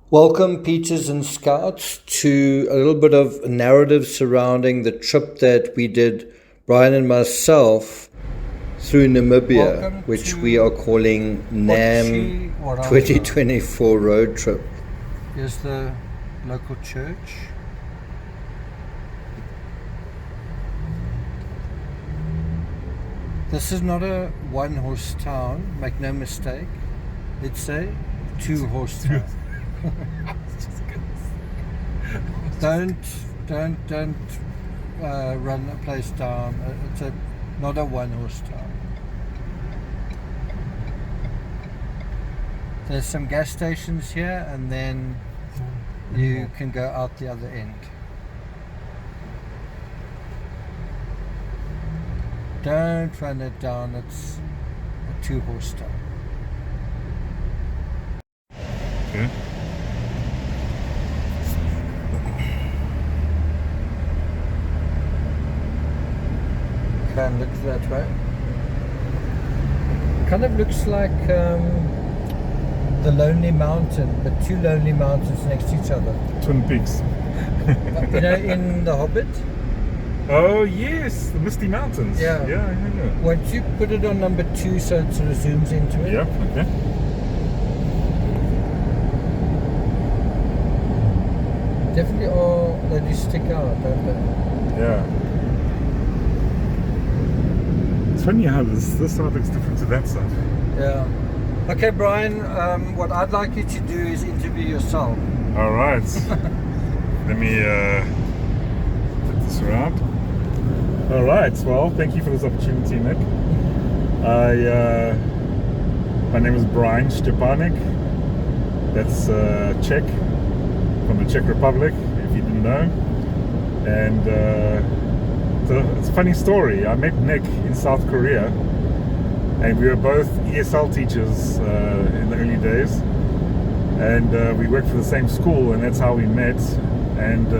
Welcome, Peaches and Scouts, to a little bit of narrative surrounding the trip that we did, Brian and myself, through Namibia, Welcome which to we are calling NAM 2024 Road Trip. Here's the local church. This is not a one-horse town, make no mistake. It's a two-horse town. Don't run the place down. It's not a one-horse town. There's some gas stations here, and then you can go out the other end. Don't run it down. It's a two-horse town. Okay. Can look that way. Kind of looks like the Lonely Mountain, but two lonely mountains next to each other. Twin Peaks. You know, in The Hobbit. Oh yes, the Misty Mountains. Yeah. Yeah. Once you put it on number 2, so it sort of zooms into it. Yep. Okay. Definitely, they do stick out, don't they? Yeah. It's funny how this side looks different to that side. Yeah. Okay, Brian. What I'd like you to do is interview yourself. All right. Let me put this around. All right. Well, thank you for this opportunity, Nick. My name is Brian Stepanek. That's Czech, from the Czech Republic, if you didn't know. And it's a funny story. I met Nick in South Korea, and we were both ESL teachers in the early days. And we worked for the same school, and that's how we met. And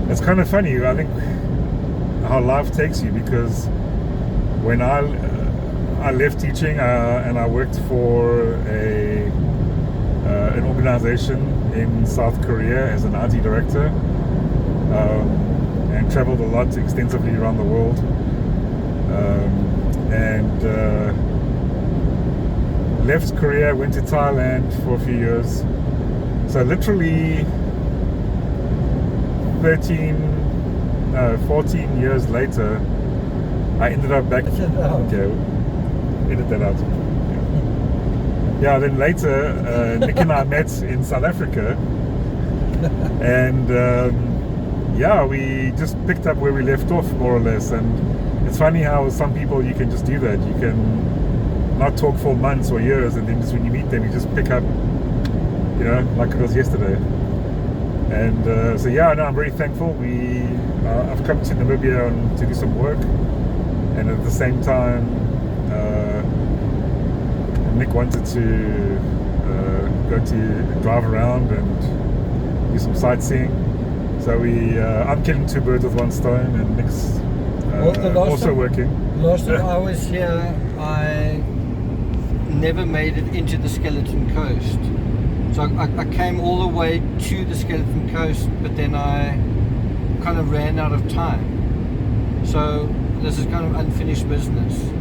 it's kind of funny, I think, how life takes you, because when I left teaching and I worked for an organization in South Korea as an IT director, and traveled a lot extensively around the world, and left Korea, went to Thailand for a few years. So literally 14 years later, I ended up back. Okay, edit that out. Yeah, then later, Nick and I met in South Africa, and we just picked up where we left off, more or less. And it's funny how some people, you can just do that. You can not talk for months or years, and then just when you meet them, you just pick up, like it was yesterday. And I'm very thankful. I've come to Namibia to do some work, and at the same time, Nick wanted to drive around and do some sightseeing. So I'm killing two birds with one stone, and Nick's also working. Last time I was here, I never made it into the Skeleton Coast. So I came all the way to the Skeleton Coast, but then I kind of ran out of time. So this is kind of unfinished business.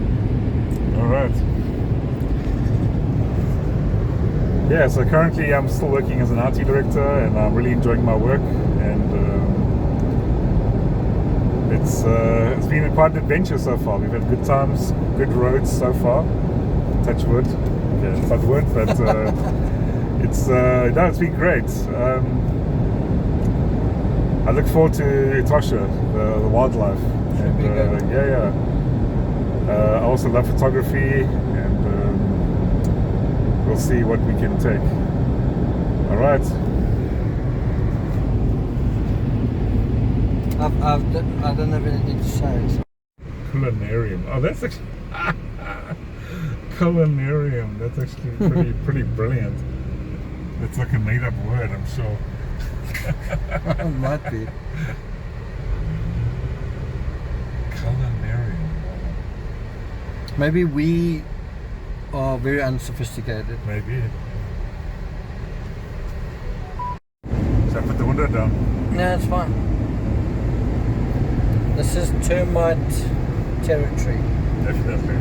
All right. Yeah, so currently I'm still working as an IT director, and I'm really enjoying my work. And it's been quite an adventure so far. We've had good times, good roads so far. Touch wood. Okay, touch wood, but it's been great. I look forward to Etosha, the wildlife. And I also love photography, and we'll see what we can take. All right. I don't have anything to say. So. Culinarium. Oh, that's actually culinarium. That's actually pretty brilliant. It's like a made-up word, I'm sure. It might be. Culinarium. Maybe we are very unsophisticated. Maybe. window down. No, it's fine. This is termite territory. Definitely.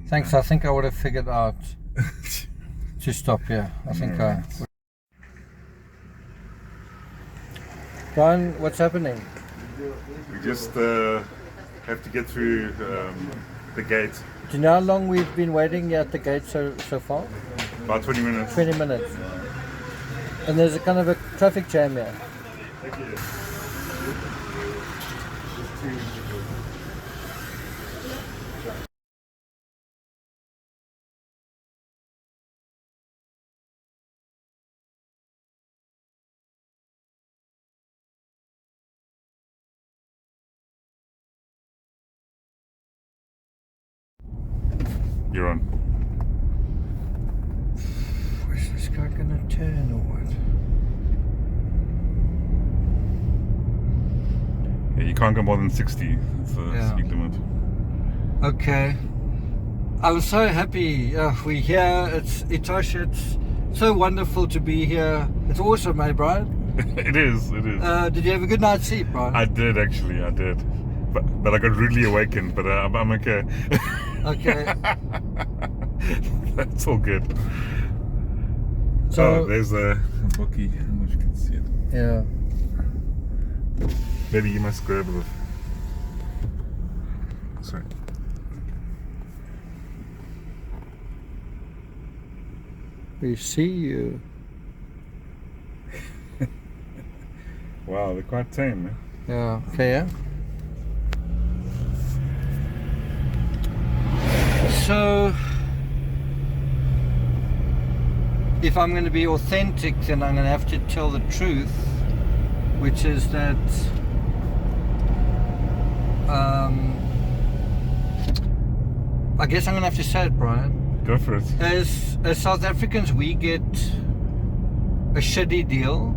Thanks, I think I would have figured out to stop here. I think I... Brian, what's happening? We just have to get through the gate. Do you know how long we've been waiting here at the gate so far? About 20 minutes. 20 minutes. And there's a kind of a traffic jam here. Thank you. You're on. Where's this guy gonna turn or what? Yeah, you can't go more than 60. That's the speed limit. Okay. I'm so happy we're here. It's Etosha. It's so wonderful to be here. It's awesome, eh, Brian? It is. Did you have a good night's sleep, Brian? I did actually. I did. But I got rudely awakened. But I'm okay. Okay. That's all good. So there's a bookie. I don't know if you can see it. yeah. Maybe you must grab it. Sorry. We see you. Wow, they're quite tame, man. Yeah. Okay. Yeah. So, if I'm going to be authentic, then I'm going to have to tell the truth, which is that I guess I'm going to have to say it, Brian. Go for it. As South Africans, we get a shitty deal.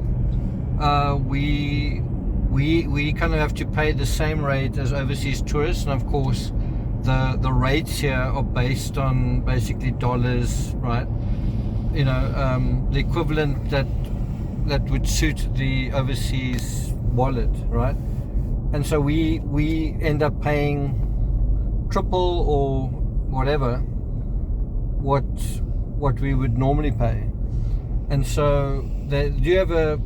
We kind of have to pay the same rate as overseas tourists, and of course the rates here are based on basically dollars, right? You know, the equivalent that would suit the overseas wallet, right? And so we end up paying triple or whatever what we would normally pay. And so do you have the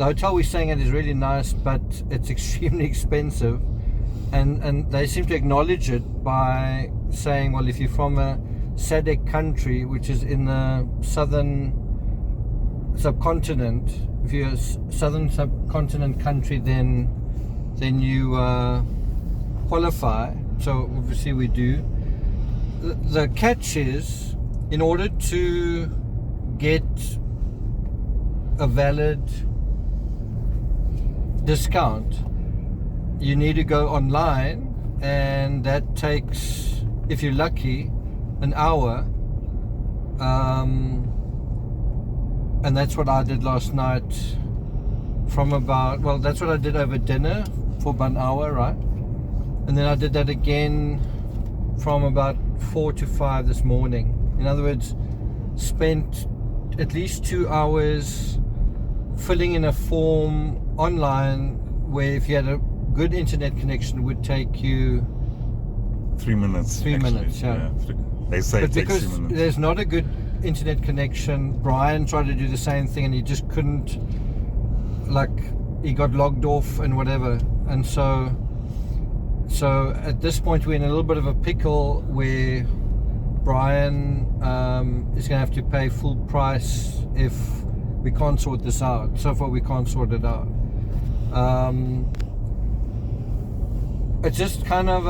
hotel we're staying at is really nice, but it's extremely expensive, and they seem to acknowledge it by saying, well, if you're from a SADC country, which is in the southern subcontinent, if you're a southern subcontinent country, then you qualify. So obviously we do. The catch is, in order to get a valid discount, you need to go online, and that takes, if you're lucky, an hour, and that's what I did last night from about, well, that's what I did over dinner for about an hour, right? And then I did that again from about 4 to 5 this morning. In other words, spent at least 2 hours filling in a form online where, if you had a good internet connection, would take you 3 minutes. 3 actually. minutes, yeah. They say But it takes 3 because minutes. there's not a good internet connection, Brian tried to do the same thing and he just couldn't, like, he got logged off and whatever. And so at this point we're in a little bit of a pickle where Brian is going to have to pay full price if we can't sort this out. So far we can't sort it out. It's just kind of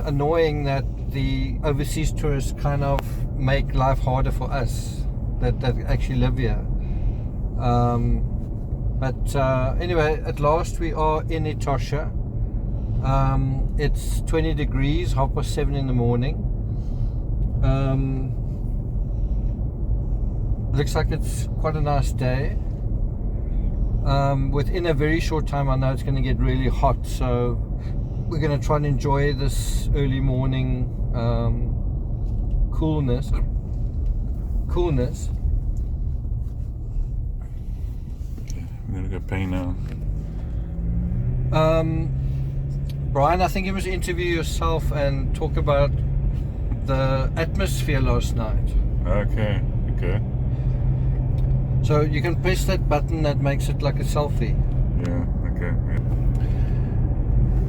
annoying that the overseas tourists kind of make life harder for us that actually live here. But anyway, at last we are in Etosha. It's 20 degrees, 7:30 in the morning. Looks like it's quite a nice day. Within a very short time, I know it's going to get really hot, so we're going to try and enjoy this early morning coolness. I'm gonna go pay now. Brian, I think you must interview yourself and talk about the atmosphere last night. Okay. So you can press that button that makes it like a selfie. Yeah, okay.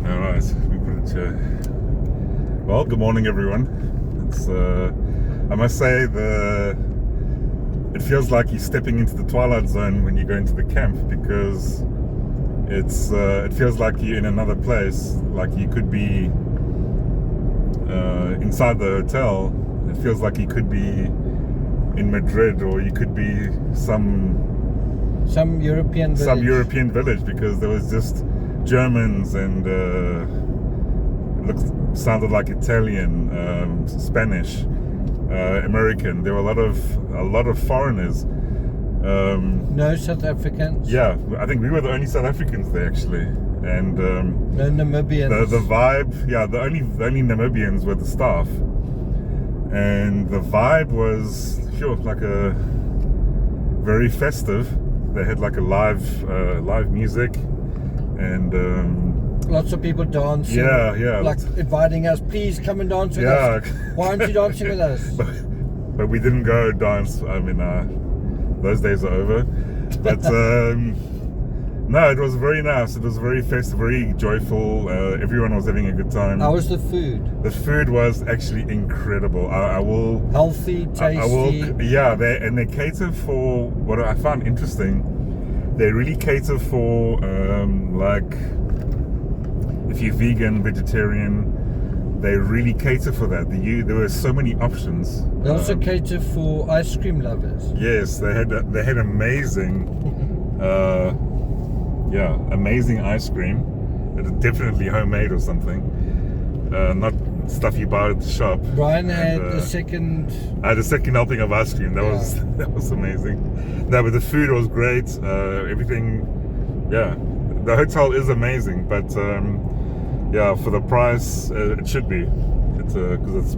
Yeah. Alright, we put it here. Well, good morning everyone. It's I must say it feels like you're stepping into the twilight zone when you go into the camp, because it feels like you're in another place, like you could be inside the hotel. It feels like you could be in Madrid, or you could be some European village, because there was just Germans and sounded like Italian, Spanish, American. There were a lot of foreigners. No South Africans. Yeah, I think we were the only South Africans there actually, and no Namibians. The vibe, yeah, the only Namibians were the staff, and the vibe was like a very festive. They had like a live music, and lots of people dancing. Yeah. Like inviting us, please come and dance with us. Why aren't you dancing with us? But we didn't go dance. I mean, those days are over. But no, it was very nice. It was very festive, very joyful. Everyone was having a good time. How was the food? The food was actually incredible. I will healthy, tasty. They cater for what I found interesting. They really cater for like if you're vegan, vegetarian. They really cater for that. There were so many options. They also cater for ice cream lovers. Yes, they had amazing, amazing ice cream. It was definitely homemade or something, not stuff you buy at the shop. Brian had a second. I had a second helping of ice cream. That was amazing. No, but the food was great. Everything, yeah. The hotel is amazing, but for the price, it should be. It's because it's,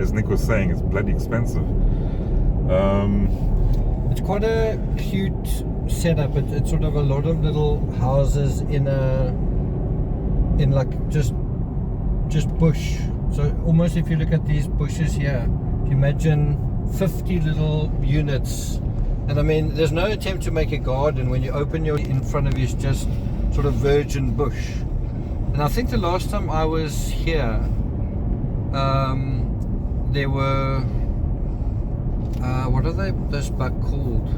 as Nick was saying, it's bloody expensive. It's quite a cute setup. It's sort of a lot of little houses in like just bush. So almost, if you look at these bushes here, if you imagine 50 little units. And I mean, there's no attempt to make a garden. When you open in front of you is just sort of virgin bush. And I think the last time I was here, there were what are those buck called?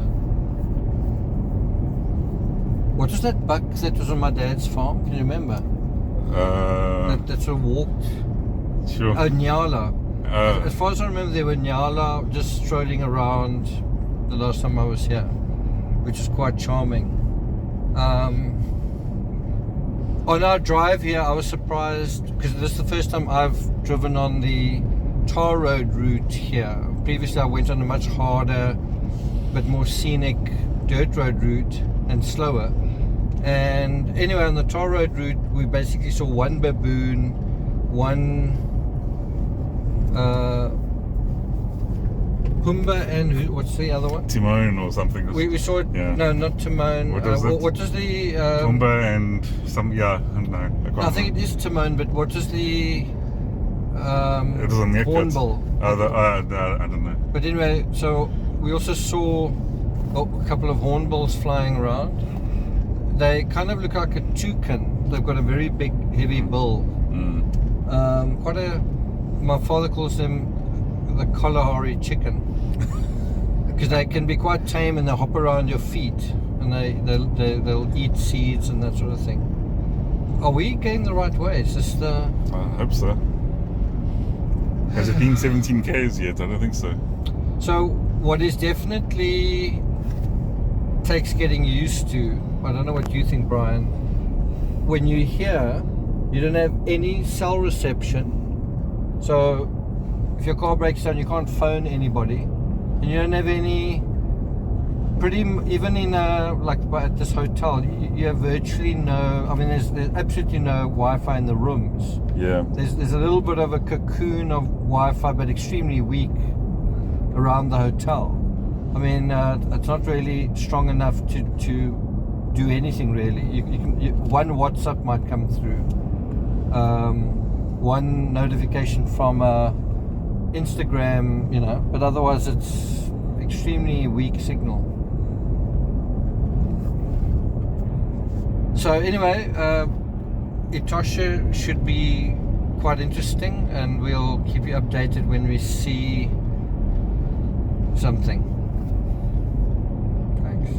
What was that buck that was on my dad's farm? Can you remember? That sort of walked. Sure. Oh, Nyala. As far as I remember, there were Nyala just strolling around the last time I was here, which is quite charming. On our drive here, I was surprised because this is the first time I've driven on the tar road route here. Previously, I went on a much harder but more scenic dirt road route and slower. And anyway, on the tar road route, we basically saw one baboon, one Pumbaa, and what's the other one? Timon or something. We saw it. Yeah. No, not Timon. What was the Pumbaa and some? Yeah, no. I think it is Timon, but what is the it was a hornbill? I don't know. But anyway, so we also saw a couple of hornbills flying around. They kind of look like a toucan. They've got a very big, heavy bill. My father calls them the Kalahari chicken because they can be quite tame and they hop around your feet and they'll eat seeds and that sort of thing. Are we going the right way? Is this the? I hope so. Has it been 17 k's yet? I don't think so. So what is definitely takes getting used to. I don't know what you think, Brian. When you're here, you don't have any cell reception. So if your car breaks down, you can't phone anybody, and you don't have any. Even in like at this hotel, you have virtually no. I mean, there's absolutely no Wi-Fi in the rooms. Yeah. There's a little bit of a cocoon of Wi-Fi, but extremely weak around the hotel. I mean, it's not really strong enough to do anything really. One WhatsApp might come through, one notification from Instagram, but otherwise it's extremely weak signal. So anyway, Etosha should be quite interesting, and we'll keep you updated when we see something. Thanks.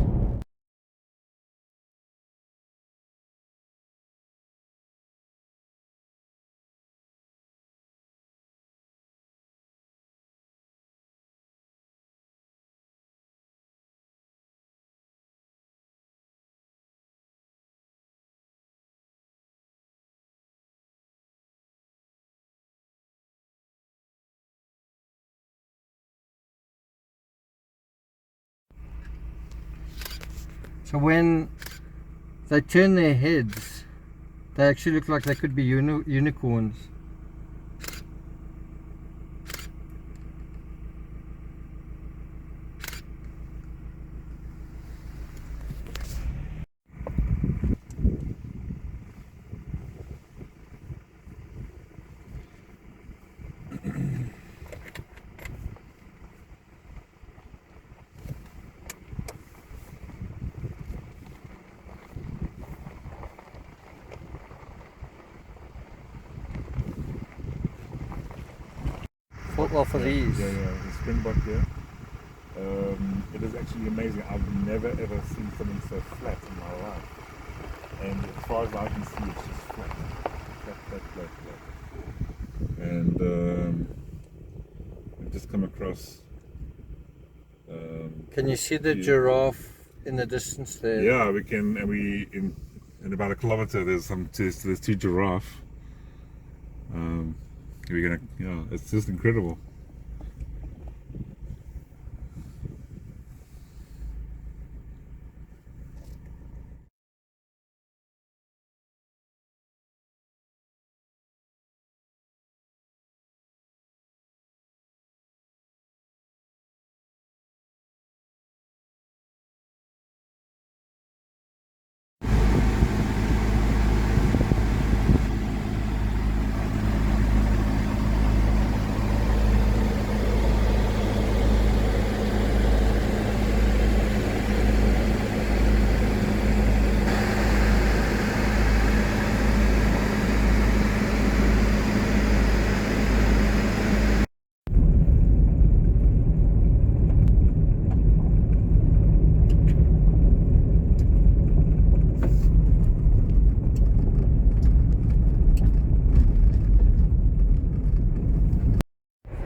So when they turn their heads, they actually look like they could be unicorns. Well, for these. Yeah, the springbok here. It is actually amazing. I've never ever seen something so flat in my life. And as far as I can see, it's just flat. And we've just come across. Can you see the giraffe in the distance there? Yeah, we can, and in about a kilometer there's two giraffe. It's just incredible.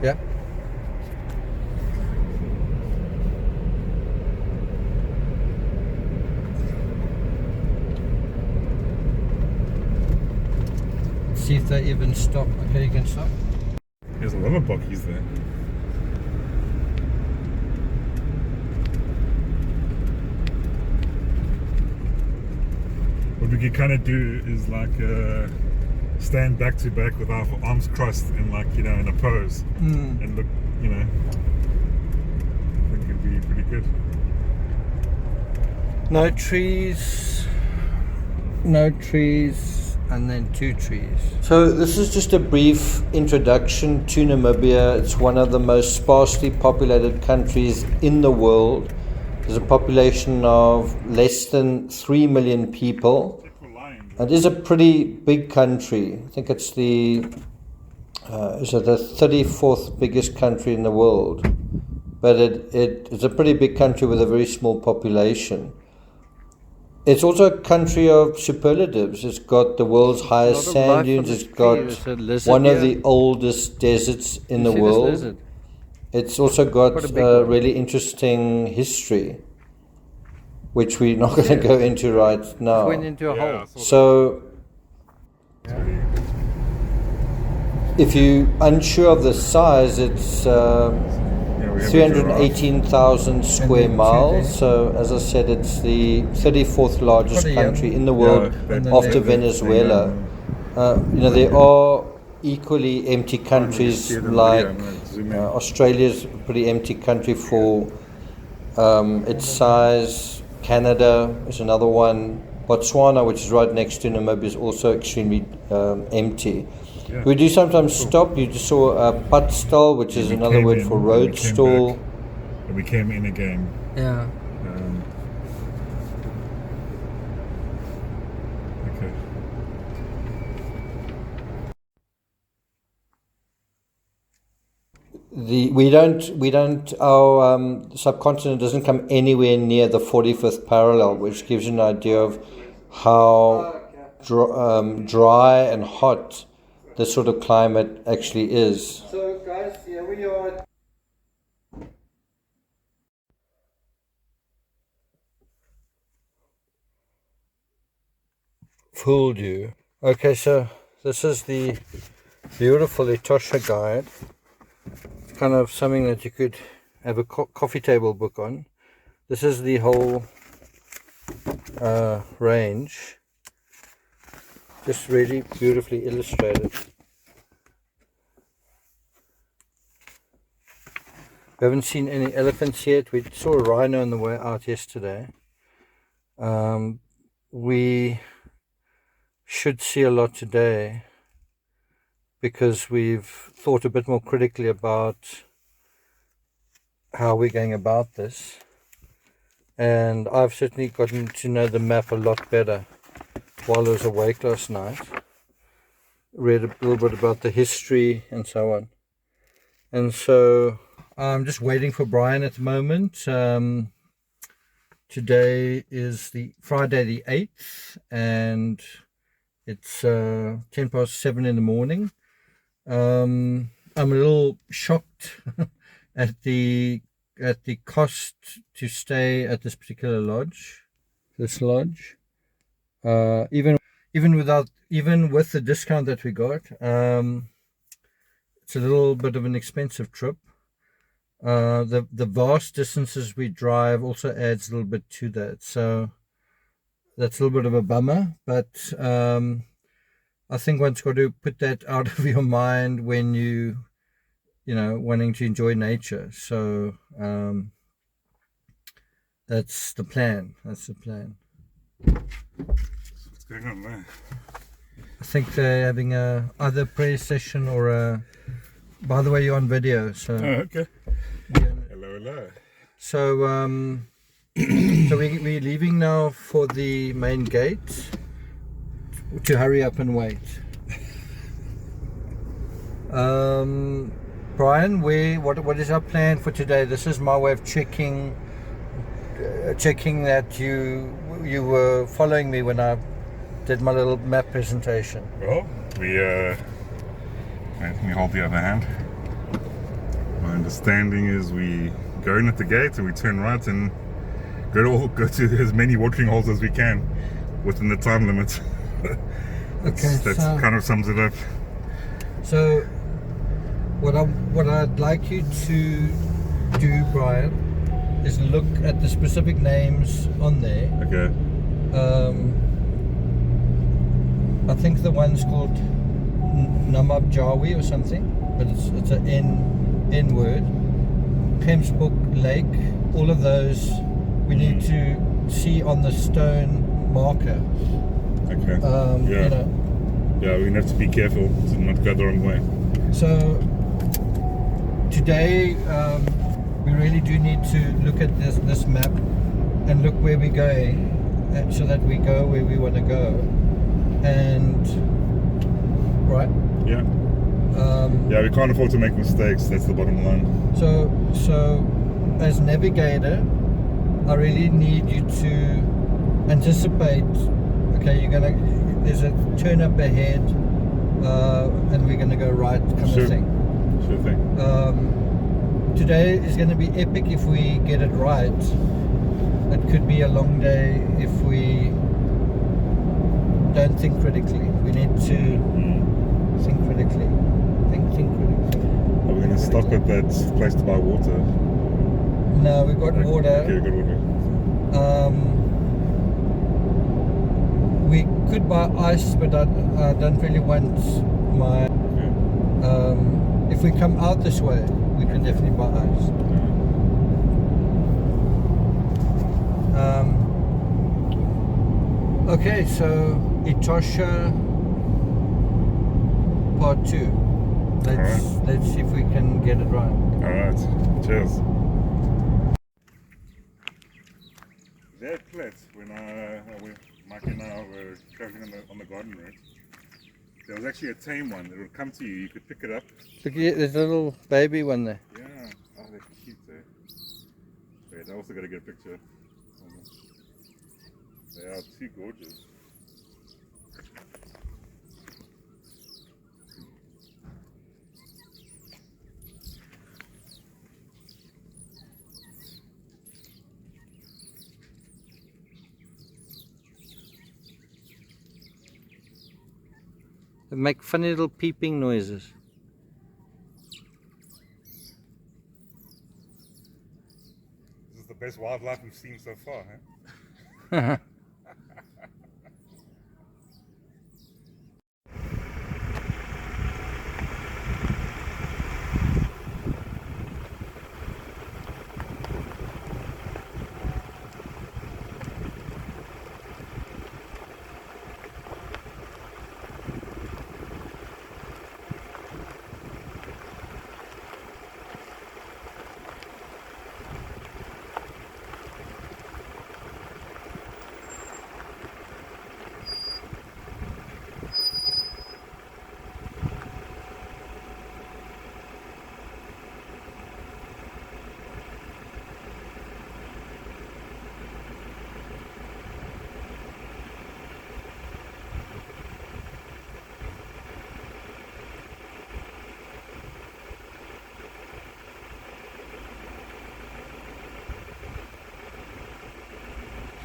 Yeah. See if they even stop. Okay, you can stop. There's a lot of bockies there. What we could kind of do is like stand back to back with our arms crossed and in a pose and look, I think it'd be pretty good. No trees, and then 2 trees. So this is just a brief introduction to Namibia. It's one of the most sparsely populated countries in the world. There's a population of less than 3 million people. It is a pretty big country. I think it's the 34th biggest country in the world. But it's a pretty big country with a very small population. It's also a country of superlatives. It's got the world's highest sand dunes. It's got one of the oldest deserts in the world. It's also got a really interesting history. which we're not going to go into right now. Went into a hole. So, if you're unsure of the size, it's 318,000 square miles. So, as I said, it's the 34th largest country in the world after Venezuela. There are equally empty countries like Australia's a pretty empty country for its size. Canada is another one. Botswana, which is right next to Namibia, is also extremely empty. Yeah. We do sometimes stop. You just saw a padstal, which is another word for road stall. And we came in again. Yeah. Okay. Our subcontinent doesn't come anywhere near the 45th parallel, which gives you an idea of how dry and hot this sort of climate actually is. So guys, here we are. Fooled you. Okay, so this is the beautiful Etosha guide. It's kind of something that you could have a coffee table book on. This is the whole range. Just really beautifully illustrated. We haven't seen any elephants yet. We saw a rhino on the way out yesterday. We should see a lot today because we've thought a bit more critically about how we're going about this. And I've certainly gotten to know the map a lot better while I was awake last night. Read a little bit about the history and so on. And so I'm just waiting for Brian at the moment. Today is the Friday the 8th and it's 7:10 in the morning. I'm a little shocked at the cost to stay at this particular lodge. This lodge. Even with the discount that we got, it's a little bit of an expensive trip. The vast distances we drive also adds a little bit to that, so that's a little bit of a bummer. But I think one's got to put that out of your mind when you wanting to enjoy nature. So that's the plan. What's going on there? I think they're having either a prayer session or a. By the way, you're on video, so. Oh, okay. Yeah. Hello. So so we're leaving now for the main gate to hurry up and wait. Brian, what is our plan for today? This is my way of checking that you were following me when I did my little map presentation. Well, let me hold the other hand. My understanding is we go in at the gate and we turn right and go to as many watering holes as we can within the time limit. That kind of sums it up. So what I'd like you to do, Brian, is look at the specific names on there. Okay. I think the one's called Namab Jawi or something, but it's an N word. Pemsbrook Lake, all of those we need to see on the stone marker. Okay. Yeah, we have to be careful to not go the wrong way. So today we really do need to look at this map and look where we're going, so that we go where we want to go. And right. Yeah. We can't afford to make mistakes. That's the bottom line. So as navigator, I really need you to anticipate. Okay, there's a turn up ahead, and we're gonna go right, kind of thing. Sure thing. Today is going to be epic if we get it right. it could be a long day if we don't think critically. We need to think critically. Think critically. Are we going to stop at that place to buy water? No, we've got water. Okay, good water. We could buy ice, but I don't really want my. If we come out this way, we can definitely buy ice. Okay, so Etosha part 2. Let's see if we can get it right. Alright, cheers. That flat, when Mike and I were traveling on the garden route, there was actually a tame one that would come to you. You could pick it up. Look, there's a little baby one there. Yeah, oh, they're cute there. Wait, I also got to get a picture. They are too gorgeous. They make funny little peeping noises. This is the best wildlife we've seen so far, huh?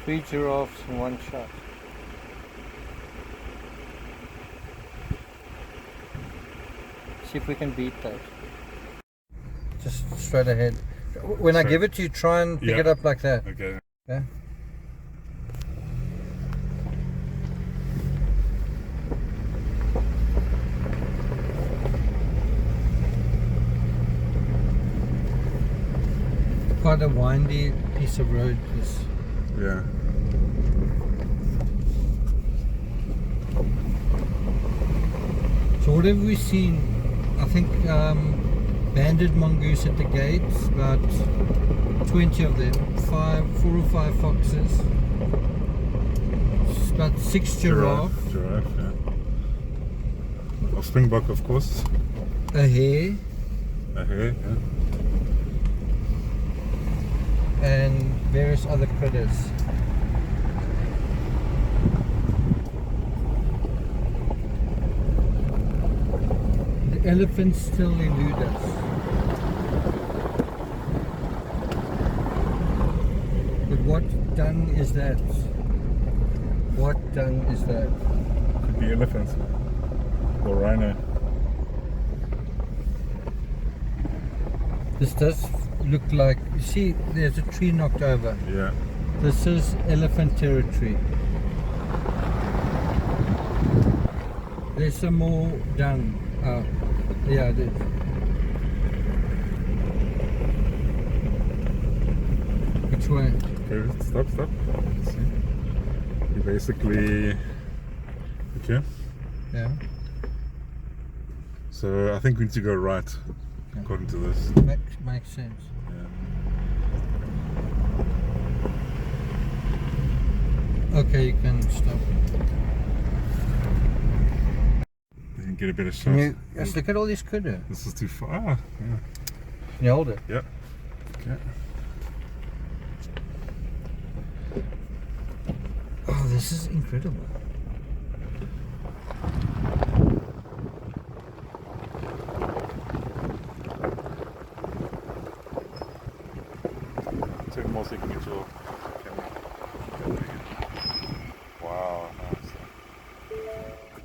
Three giraffes in one shot. See if we can beat that. Just straight ahead. When I give it to you, try and pick it up like that. Okay. Yeah. Quite a windy piece of road, this. Yeah. So what have we seen? I think banded mongoose at the gates, about 20 of them, 4 or 5 foxes, about 6 giraffe, yeah. A springbok, of course. a hare, Yeah. and various other critters. The elephants still elude us. But what dung is that? What dung is that? Could be elephants or rhino. This does look like, you see, there's a tree knocked over. Yeah. This is elephant territory. There's some more dung. Yeah, it is. Which way? Okay, stop. Let's see. You basically, okay. Yeah. So I think we need to go right, according to this. Makes sense. Yeah. Okay, you can stop. You can get a better shot. Can you, just look at all these critter. This is too far. Yeah. Can you hold it? Yep. Okay. Oh, this is incredible. your camera. Wow, nice. I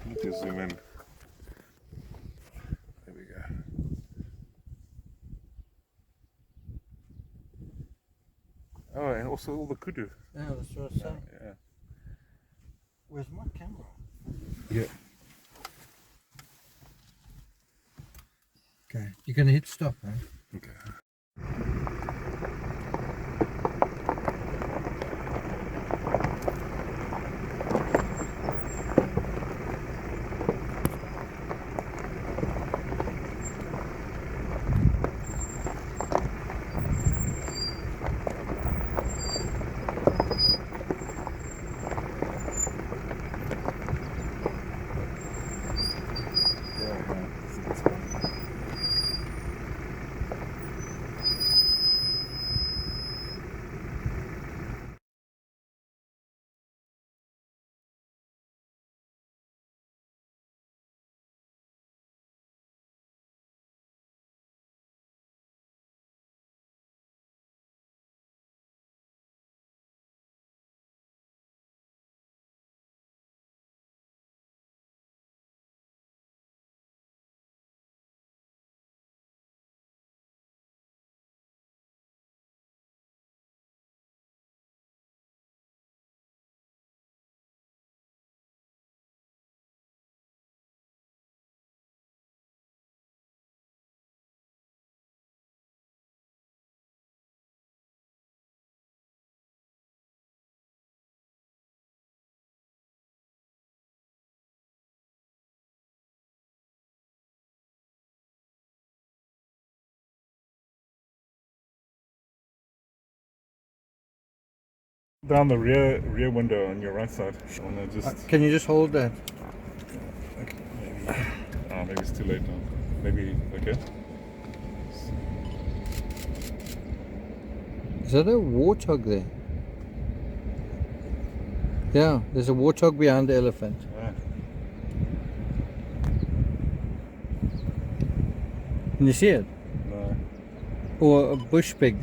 need to zoom in. There we go. Oh, and also all the kudu. Yeah, that's what I said. Yeah. Where's my camera? Yeah. Okay, you're going to hit stop, huh? Okay. Down the rear window on your right side. I wanna just Can you just hold that? okay, maybe it's too late now. Maybe okay. Is that a warthog there? Yeah, there's a warthog behind the elephant. Ah. Can you see it? No. Or a bush pig?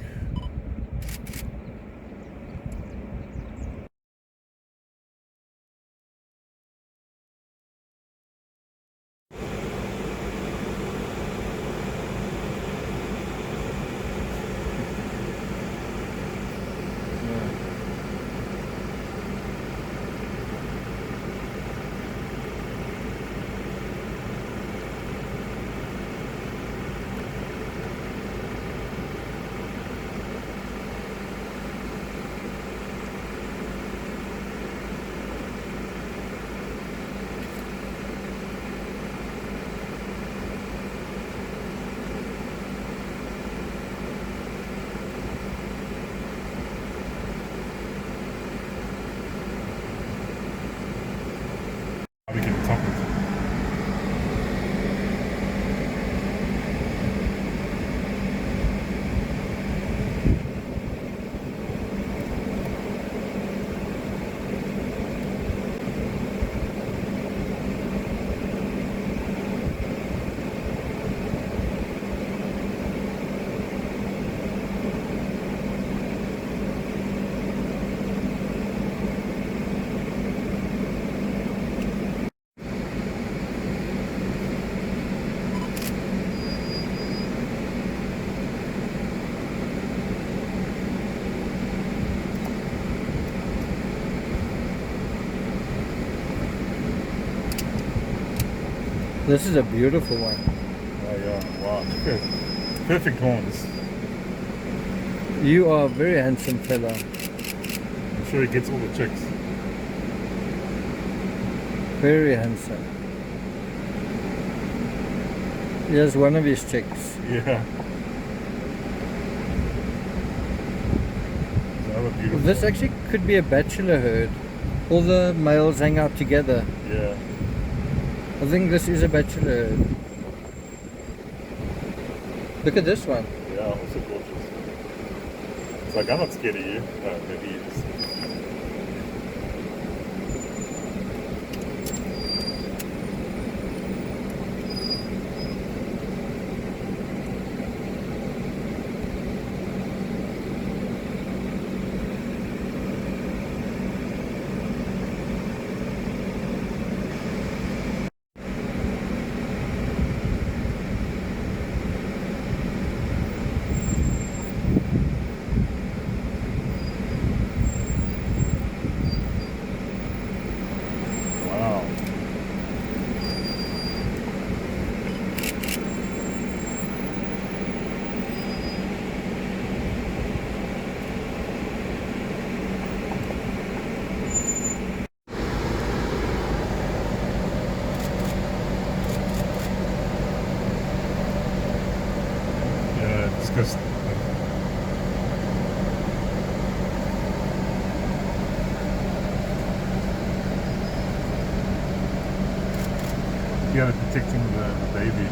We can top it. This is a beautiful one. Oh yeah, wow. Good. Perfect horns. You are a very handsome fella. I'm sure he gets all the chicks. Very handsome. Here's one of his chicks. Yeah. Another beautiful. This actually could be a bachelor herd. All the males hang out together. Yeah. I think this is a bachelor herd. Look at this one. Yeah, also gorgeous. It's like, I'm not scared of you. Maybe he is. Yeah, they're protecting the baby.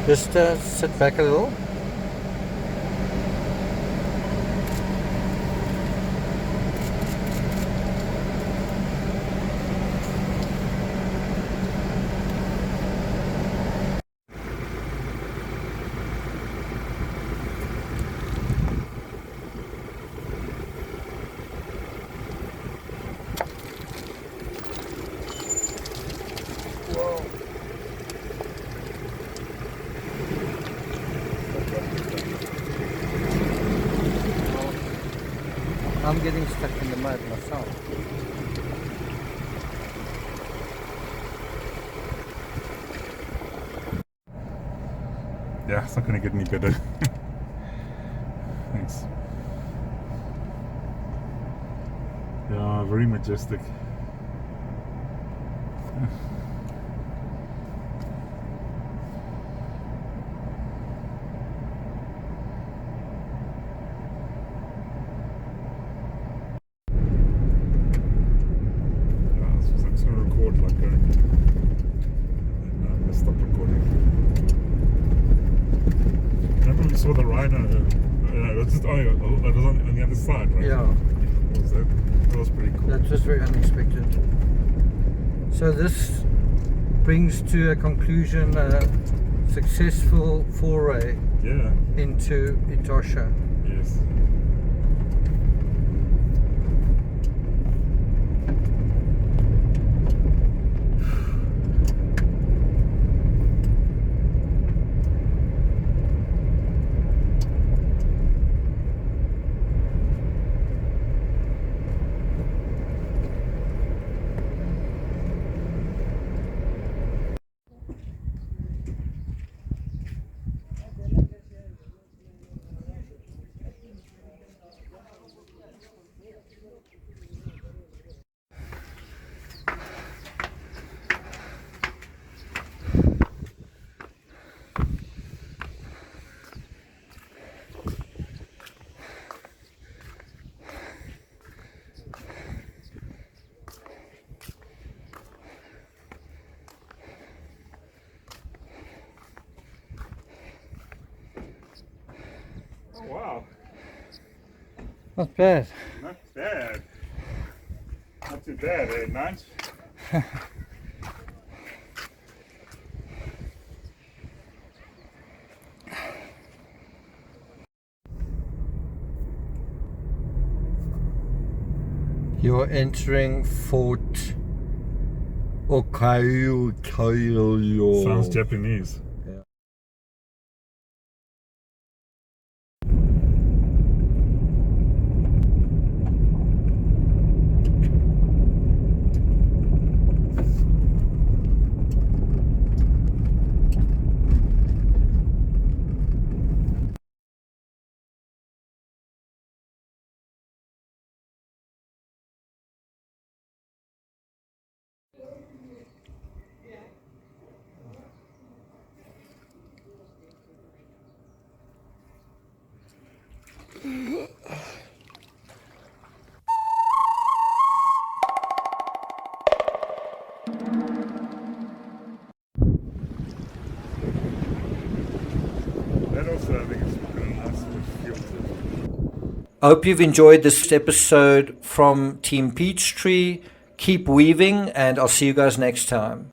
Just sit back a little. I'm getting stuck in the mud myself. Yeah, it's not going to get any better. Thanks. Yeah, very majestic. Stop recording. Remember we saw the rhino? It was on the other side, right? Yeah. What was that? That was pretty cool. That was very unexpected. So this brings to a conclusion a successful foray into Etosha. Yes. Oh wow. Not bad. Not bad. Not too bad, eh, Nudge? You're entering Fort Okayo. Sounds Japanese. That also, I think, is pretty nice with filters. I hope you've enjoyed this episode from Team Peachtree. Keep weaving, and I'll see you guys next time.